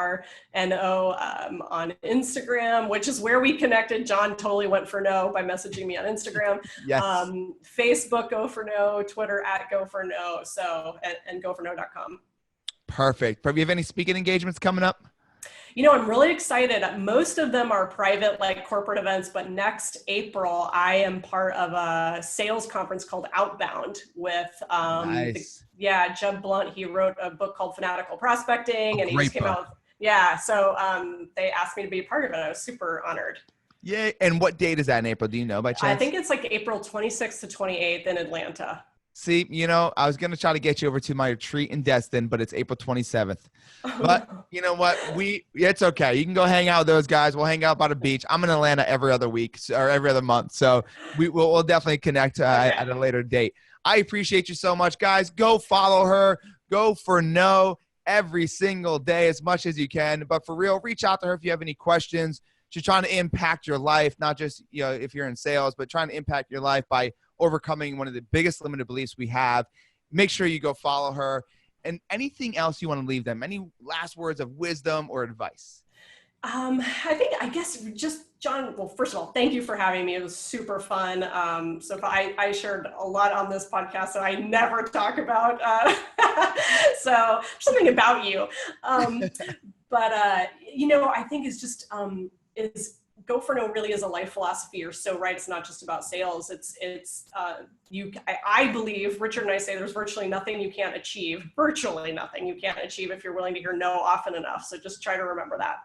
on Instagram, which is where we connected. John totally went for no by messaging me on Instagram. Yes. Facebook, Go For No, Twitter at Go For No, and goforno.com. Perfect. Do you have any speaking engagements coming up? I'm really excited. Most of them are private, like corporate events, but next April, I am part of a sales conference called Outbound with, nice. Jeb Blunt. He wrote a book called Fanatical Prospecting, and he just came book. out. So they asked me to be a part of it. I was super honored. Yeah. And what date is that in April? Do you know by chance? I think it's like April 26th to 28th in Atlanta. See, I was going to try to get you over to my retreat in Destin, but it's April 27th. But you know what? It's okay. You can go hang out with those guys. We'll hang out by the beach. I'm in Atlanta every other week or every other month. So we'll definitely connect at a later date. I appreciate you so much, guys. Go follow her. Go for no every single day as much as you can. But for real, reach out to her if you have any questions. She's trying to impact your life, not just if you're in sales, but trying to impact your life by overcoming one of the biggest limited beliefs we have. Make sure you go follow her. And anything else you want to leave them? Any last words of wisdom or advice? I guess just John, well, first of all, thank you for having me. It was super fun. So I shared a lot on this podcast that I never talk about. So something about you. But I think it's just, Go For No really is a life philosophy. You're so right. It's not just about sales. I believe, Richard and I say there's virtually nothing you can't achieve if you're willing to hear no often enough. So just try to remember that.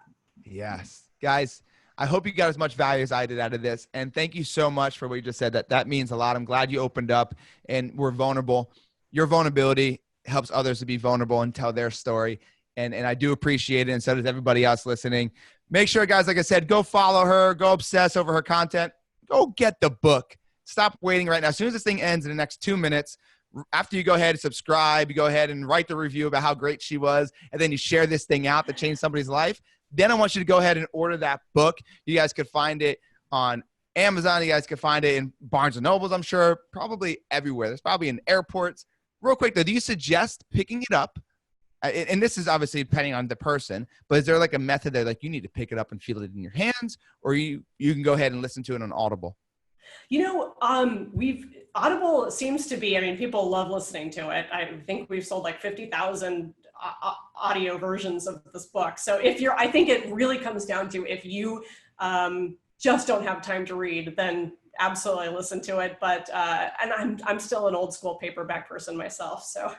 Yes. Guys, I hope you got as much value as I did out of this. And thank you so much for what you just said. That means a lot. I'm glad you opened up and we're vulnerable. Your vulnerability helps others to be vulnerable and tell their story. And I do appreciate it. And so does everybody else listening. Make sure, guys, like I said, go follow her, go obsess over her content, go get the book. Stop waiting right now. As soon as this thing ends in the next 2 minutes, after you go ahead and subscribe, you go ahead and write the review about how great she was, and then you share this thing out that changed somebody's life. Then I want you to go ahead and order that book. You guys could find it on Amazon. You guys could find it in Barnes & Nobles, I'm sure, probably everywhere. There's probably in airports. Real quick, though, do you suggest picking it up? And this is obviously depending on the person, but is there like a method that like you need to pick it up and feel it in your hands, or you can go ahead and listen to it on Audible? Audible seems to be, people love listening to it. I think we've sold like 50,000 audio versions of this book. So I think it really comes down to if you just don't have time to read, then absolutely listen to it. But and I'm still an old school paperback person myself, so.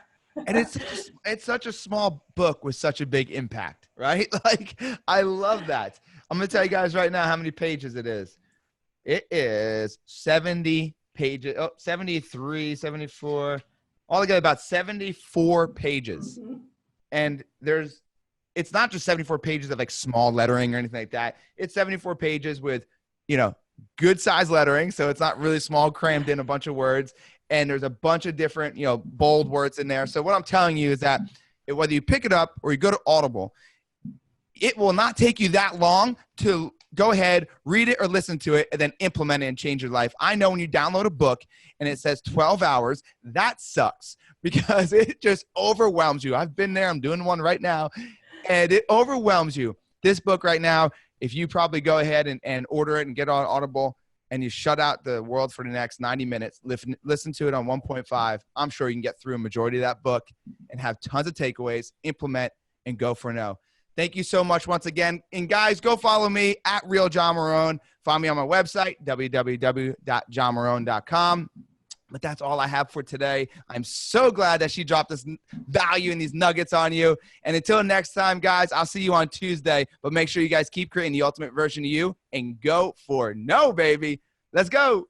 And it's such a small book with such a big impact, right? Like, I love that. I'm going to tell you guys right now how many pages it is. It is 70 pages, 73, 74, altogether about 74 pages. Mm-hmm. And it's not just 74 pages of like small lettering or anything like that. It's 74 pages with, good size lettering. So it's not really small, crammed in a bunch of words. And there's a bunch of different, bold words in there. So what I'm telling you is that whether you pick it up or you go to Audible, it will not take you that long to go ahead, read it or listen to it, and then implement it and change your life. I know when you download a book and it says 12 hours, that sucks because it just overwhelms you. I've been there. I'm doing one right now, and it overwhelms you. This book right now, if you probably go ahead and order it and get on Audible, and you shut out the world for the next 90 minutes, listen to it on 1.5, I'm sure you can get through a majority of that book and have tons of takeaways, implement, and go for no. Thank you so much once again. And guys, go follow me at Real John Marrone. Find me on my website, www.johnmarrone.com. But that's all I have for today. I'm so glad that she dropped this value and these nuggets on you. And until next time, guys, I'll see you on Tuesday. But make sure you guys keep creating the ultimate version of you and go for no, baby. Let's go.